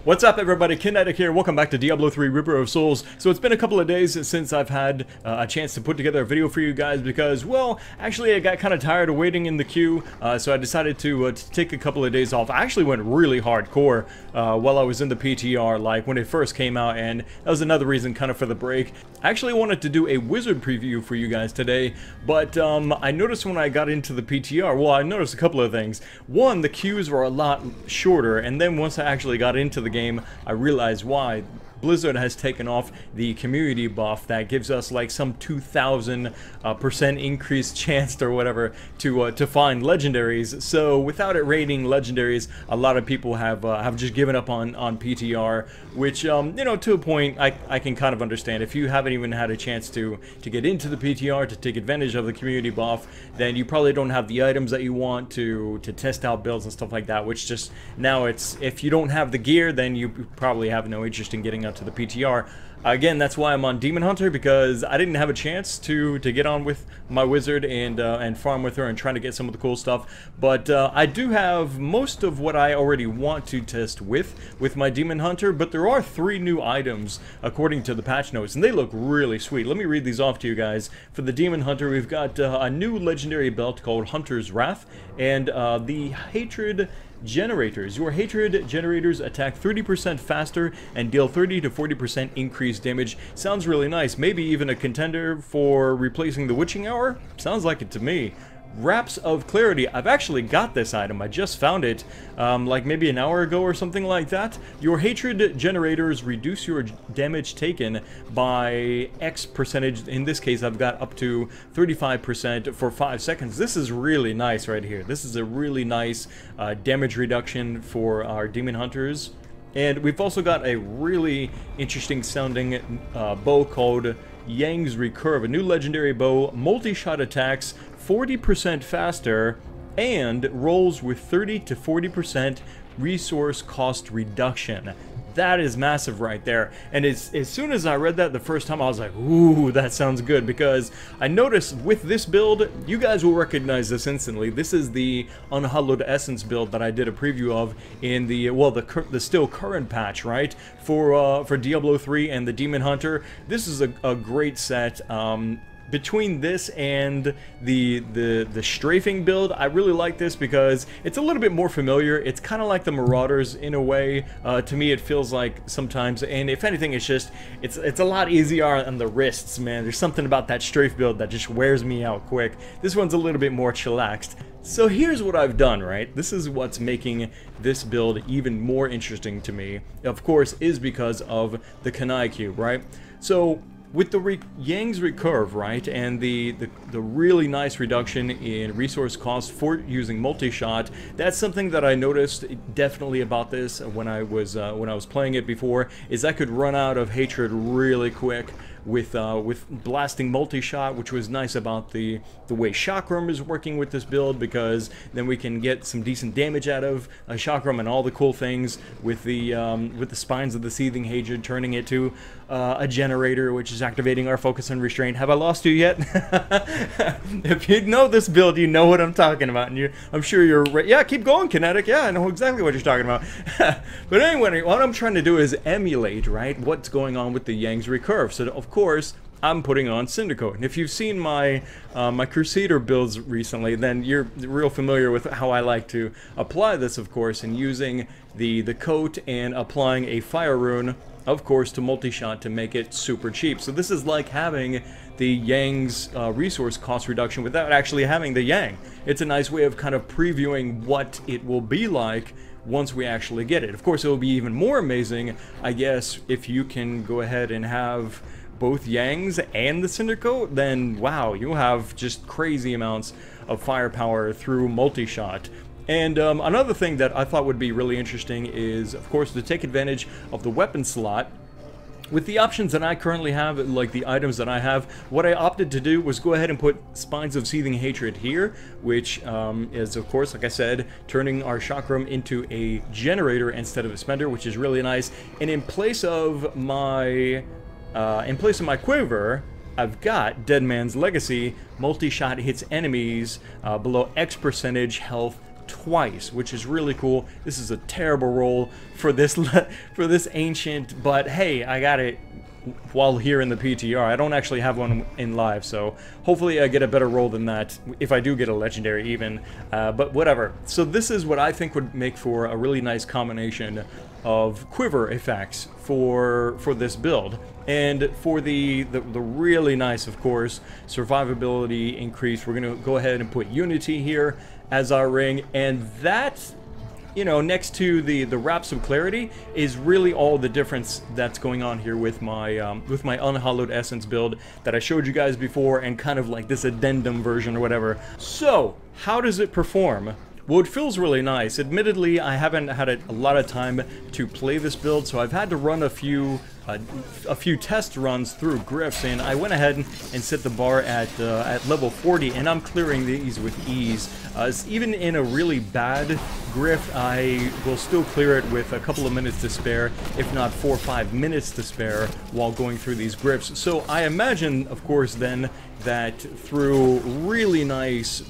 What's up everybody, Kinetic here, welcome back to Diablo 3 Reaper of Souls. So it's been a couple of days since I've had a chance to put together a video for you guys because, well, actually I got kind of tired of waiting in the queue, so I decided to take a couple of days off. I actually went really hardcore while I was in the PTR, like when it first came out, and that was another reason kind of for the break. I actually wanted to do a wizard preview for you guys today, but I noticed when I got into the PTR, well, I noticed a couple of things. One, the queues were a lot shorter, and then once I actually got into the game, I realized why. Blizzard has taken off the community buff that gives us like some 2,000% increased chance or whatever to find legendaries. So without it rating legendaries, a lot of people have just given up on PTR, which you know, to a point I can kind of understand. If you haven't even had a chance to get into the PTR to take advantage of the community buff, then you probably don't have the items that you want to test out builds and stuff like that. Which just now it's, if you don't have the gear, then you probably have no interest in getting to the PTR. Again, that's why I'm on Demon Hunter, because I didn't have a chance to get on with my wizard and farm with her and trying to get some of the cool stuff. But I do have most of what I already want to test with my Demon Hunter, but there are 3 new items according to the patch notes, and they look really sweet. Let me read these off to you guys. For the Demon Hunter, we've got a new legendary belt called Hunter's Wrath, and the Hatred Generators. Your hatred generators attack 30% faster and deal 30 to 40% increased damage. Sounds really nice. Maybe even a contender for replacing the witching hour? Sounds like it to me. Wraps of Clarity. I've actually got this item. I just found it like maybe an hour ago or something like that. Your hatred generators reduce your damage taken by X percentage. In this case, I've got up to 35% for 5 seconds. This is really nice right here. This is a really nice damage reduction for our demon hunters. And we've also got a really interesting sounding bow called Yang's Recurve, a new legendary bow. Multishot attacks 40% faster and rolls with 30 to 40% resource cost reduction. That is massive right there. And as soon as I read that the first time, I was like, ooh, that sounds good, because I noticed with this build, you guys will recognize this instantly. This is the Unhallowed Essence build that I did a preview of in the, well, the still current patch, right? For Diablo 3 and the Demon Hunter. This is a great set. Between this and the strafing build, I really like this because it's a little bit more familiar. It's kind of like the Marauders in a way. To me, it feels like sometimes, and if anything, it's just it's a lot easier on the wrists, man. There's something about that strafe build that just wears me out quick. This one's a little bit more chillaxed. So here's what I've done, right? This is what's making this build even more interesting to me, of course, is because of the Kanai cube, right? So with the Yang's Recurve, right, and the really nice reduction in resource cost for using Multishot, that's something that I noticed definitely about this when I was playing it before, is I could run out of hatred really quick with blasting Multishot, which was nice about the way Chakram is working with this build, because then we can get some decent damage out of Chakram and all the cool things with the spines of the seething hatred, turning it to a generator, which is activating our focus and restraint. Have I lost you yet? If you know this build, you know what I'm talking about, and I'm sure you're right. Yeah, keep going, Kinetic. Yeah, I know exactly what you're talking about. But anyway, what I'm trying to do is emulate, right, what's going on with the Yang's Recurve. So of course, I'm putting on Syndico. And if you've seen my my Crusader builds recently, then you're real familiar with how I like to apply this, of course, and using the coat and applying a fire rune, of course, to Multishot to make it super cheap. So this is like having the Yang's resource cost reduction without actually having the Yang. It's a nice way of kind of previewing what it will be like once we actually get it. Of course, it will be even more amazing, I guess, if you can go ahead and have both Yangs and the Syndico, then wow, you'll have just crazy amounts of firepower through Multishot. And another thing that I thought would be really interesting is, of course, to take advantage of the weapon slot. With the options that I currently have, like the items that I have, what I opted to do was go ahead and put Spines of Seething Hatred here, which is, of course, like I said, turning our Chakram into a generator instead of a spender, which is really nice. And in place of my quiver, I've got Dead Man's Legacy. Multishot hits enemies below X percentage health twice, which is really cool. This is a terrible roll for this for this ancient, but hey, I got it while here in the PTR. I don't actually have one in live, so hopefully I get a better roll than that if I do get a legendary even, but whatever. So this is what I think would make for a really nice combination of quiver effects for this build. And for the really nice, of course, survivability increase, we're going to go ahead and put Unity here as our ring, and that, you know, next to the wraps of clarity is really all the difference that's going on here with my Unhallowed Essence build that I showed you guys before, and kind of like this addendum version or whatever. So how does it perform? Well, it feels really nice. Admittedly, I haven't had a lot of time to play this build, so I've had to run a few test runs through glyphs, and I went ahead and set the bar at level 40, and I'm clearing these with ease. Even in a really bad glyph, I will still clear it with a couple of minutes to spare, if not 4 or 5 minutes to spare while going through these glyphs. So I imagine, of course, then that through really nice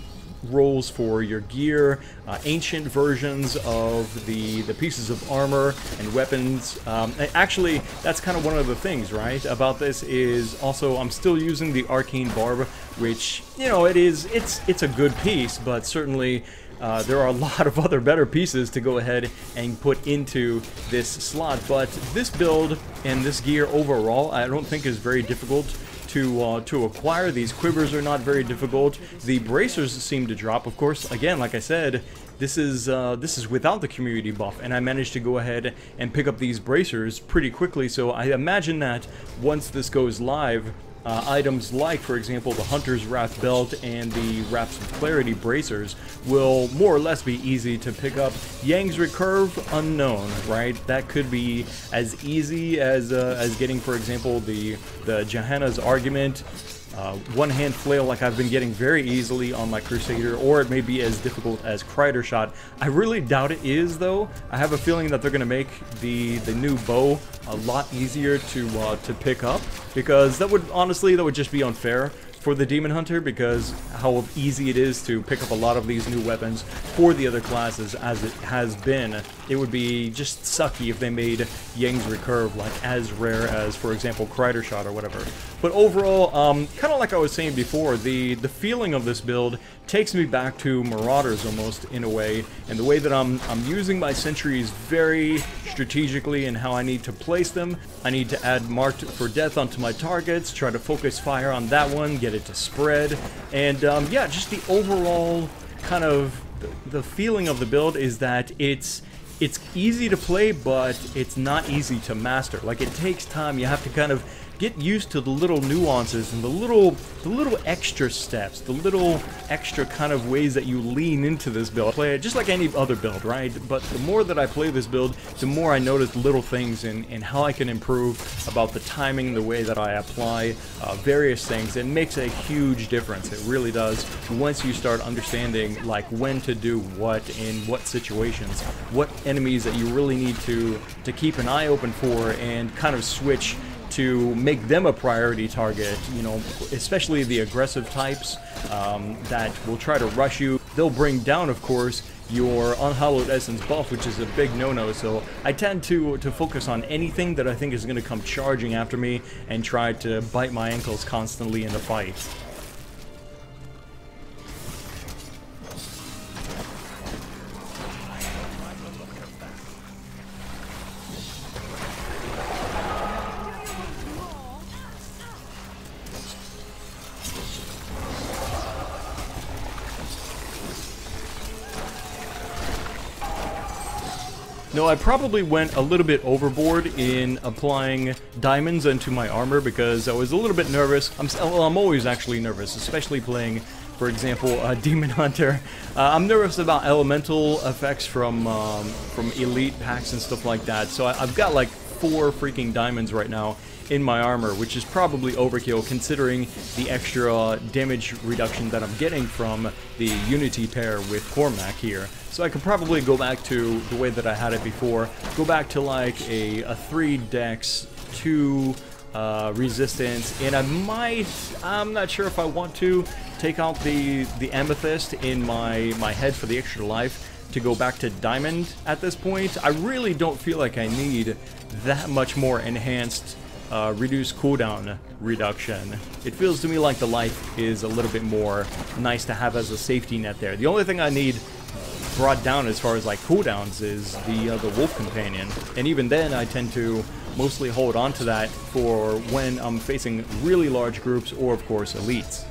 rolls for your gear, ancient versions of the pieces of armor and weapons. Actually, that's kind of one of the things, right, about this is also I'm still using the arcane barb, which, you know, it's a good piece, but certainly there are a lot of other better pieces to go ahead and put into this slot. But this build and this gear overall, I don't think is very difficult to acquire. These quivers are not very difficult. The bracers seem to drop, of course. Again, like I said, this is without the community buff, and I managed to go ahead and pick up these bracers pretty quickly. So I imagine that once this goes live, items like, for example, the Hunter's Wrath belt and the Wraps of Clarity bracers will more or less be easy to pick up. Yang's Recurve, unknown, right? That could be as easy as getting, for example, the Johanna's Argument, one-hand flail like I've been getting very easily on my Crusader, or it may be as difficult as Kridershot. I really doubt it is, though. I have a feeling that they're going to make the new bow a lot easier to pick up, because that would, honestly, that would just be unfair for the Demon Hunter, because how easy it is to pick up a lot of these new weapons for the other classes as it has been. It would be just sucky if they made Yang's Recurve like as rare as, for example, Kridershot or whatever. But overall, kind of like I was saying before, the feeling of this build takes me back to Marauders almost, in a way, and the way that I'm using my sentries very strategically in how I need to place them. I need to add Marked for Death onto my targets, try to focus fire on that one, get it to spread, and yeah, just the overall kind of the feeling of the build is that it's easy to play, but it's not easy to master. Like, it takes time. You have to kind of get used to the little nuances and the little extra steps, the little extra kind of ways that you lean into this build. Play it just like any other build, right? But the more that I play this build, the more I notice little things in how I can improve about the timing, the way that I apply various things. It makes a huge difference. It really does. Once you start understanding like when to do what in what situations, what enemies that you really need to keep an eye open for, and kind of switch to make them a priority target, you know, especially the aggressive types that will try to rush you. They'll bring down, of course, your Unhallowed Essence buff, which is a big no-no, so I tend to focus on anything that I think is going to come charging after me and try to bite my ankles constantly in the fight. No, I probably went a little bit overboard in applying diamonds into my armor because I was a little bit nervous. I'm always actually nervous, especially playing, for example, Demon Hunter. I'm nervous about elemental effects from elite packs and stuff like that. So I've got like 4 freaking diamonds right now in my armor, which is probably overkill considering the extra damage reduction that I'm getting from the Unity pair with Cormac here. So I could probably go back to the way that I had it before, go back to like a 3 dex, 2 resistance, and I'm not sure if I want to take out the amethyst in my head for the extra life to go back to diamond at this point. I really don't feel like I need that much more enhanced reduced cooldown reduction. It feels to me like the life is a little bit more nice to have as a safety net there. The only thing I need brought down as far as like cooldowns is the wolf companion, and even then I tend to mostly hold on to that for when I'm facing really large groups or of course elites.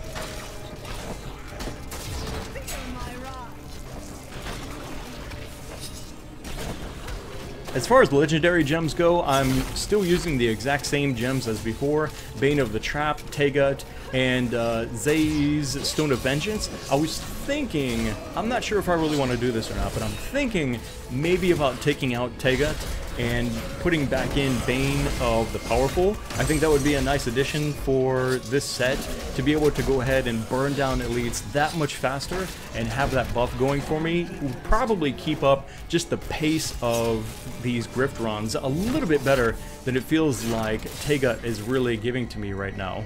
As far as legendary gems go, I'm still using the exact same gems as before. Bane of the Trap, Tegut, and Zay's Stone of Vengeance. I was thinking, I'm not sure if I really want to do this or not, but I'm thinking maybe about taking out Tegut and putting back in Bane of the Powerful. I think that would be a nice addition for this set, to be able to go ahead and burn down elites that much faster and have that buff going for me. Would probably keep up just the pace of these grift runs a little bit better than it feels like Tegut is really giving to me right now.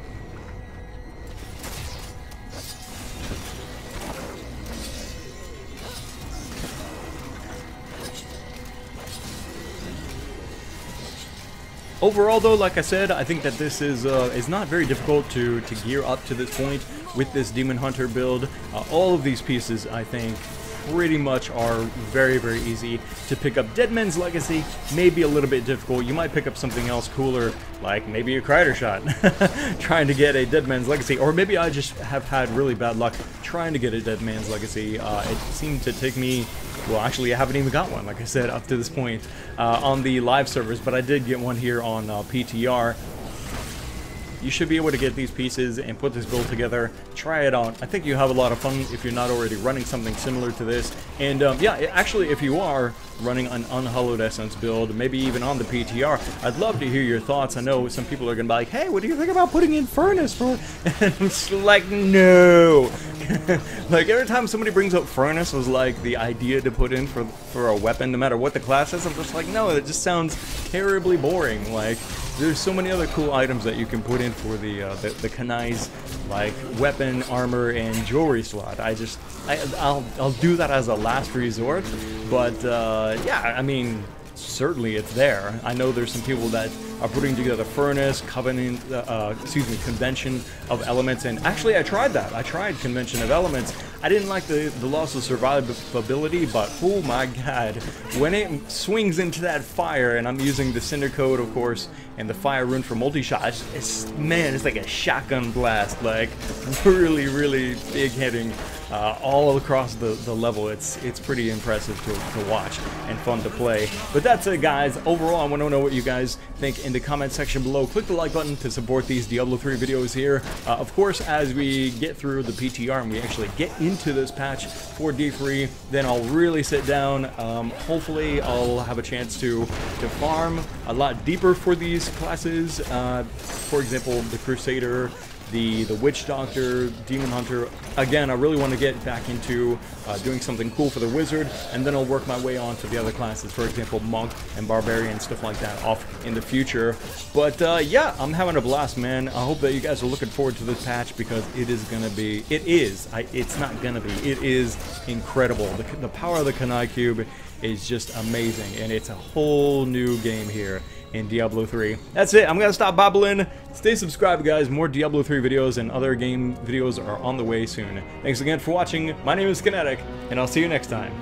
Overall though, like I said, I think that this is not very difficult to gear up to this point with this Demon Hunter build. All of these pieces, I think, pretty much are very, very easy to pick up. Dead Man's Legacy may be a little bit difficult. You might pick up something else cooler, like maybe a Kridershot, trying to get a Dead Man's Legacy. Or maybe I just have had really bad luck trying to get a Dead Man's Legacy. It seemed to take me, well, actually I haven't even got one, like I said, up to this point on the live servers, but I did get one here on PTR. You should be able to get these pieces and put this build together. Try it out. I think you have a lot of fun if you're not already running something similar to this. And yeah, actually, if you are running an Unhallowed Essence build, maybe even on the PTR, I'd love to hear your thoughts. I know some people are going to be like, hey, what do you think about putting in Furnace for? And I'm just like, no. Like, every time somebody brings up Furnace as like the idea to put in for a weapon, no matter what the class is, I'm just like, no, it just sounds terribly boring. Like, there's so many other cool items that you can put in for the Kanai's like weapon, armor, and jewelry slot. I'll do that as a last resort, but yeah, I mean, certainly it's there. I know there's some people that are putting together Furnace, Convention of Elements, and actually I tried that. I tried Convention of Elements. I didn't like the loss of survivability, but oh my god, when it swings into that fire, and I'm using the Cinder Code, of course, and the Fire Rune for Multishot, man, it's like a shotgun blast, like really, really big hitting all across the level. It's pretty impressive to watch and fun to play. But that's it, guys. Overall, I want to know what you guys think in the comment section below. Click the like button to support these Diablo 3 videos here. Of course, as we get through the PTR and we actually get into this patch for D3, then I'll really sit down. Hopefully, I'll have a chance to farm a lot deeper for these classes. For example, the Crusader, the Witch Doctor, Demon Hunter. Again, I really want to get back into doing something cool for the Wizard, and then I'll work my way on to the other classes, for example, Monk and Barbarian, stuff like that, off in the future. But yeah, I'm having a blast, man. I hope that you guys are looking forward to this patch, because it is incredible. The power of the Kanai Cube is just amazing, and it's a whole new game here in Diablo 3. That's it. I'm gonna stop babbling. Stay subscribed, guys. More Diablo 3 videos and other game videos are on the way soon. Thanks again for watching. My name is Kinetic, and I'll see you next time.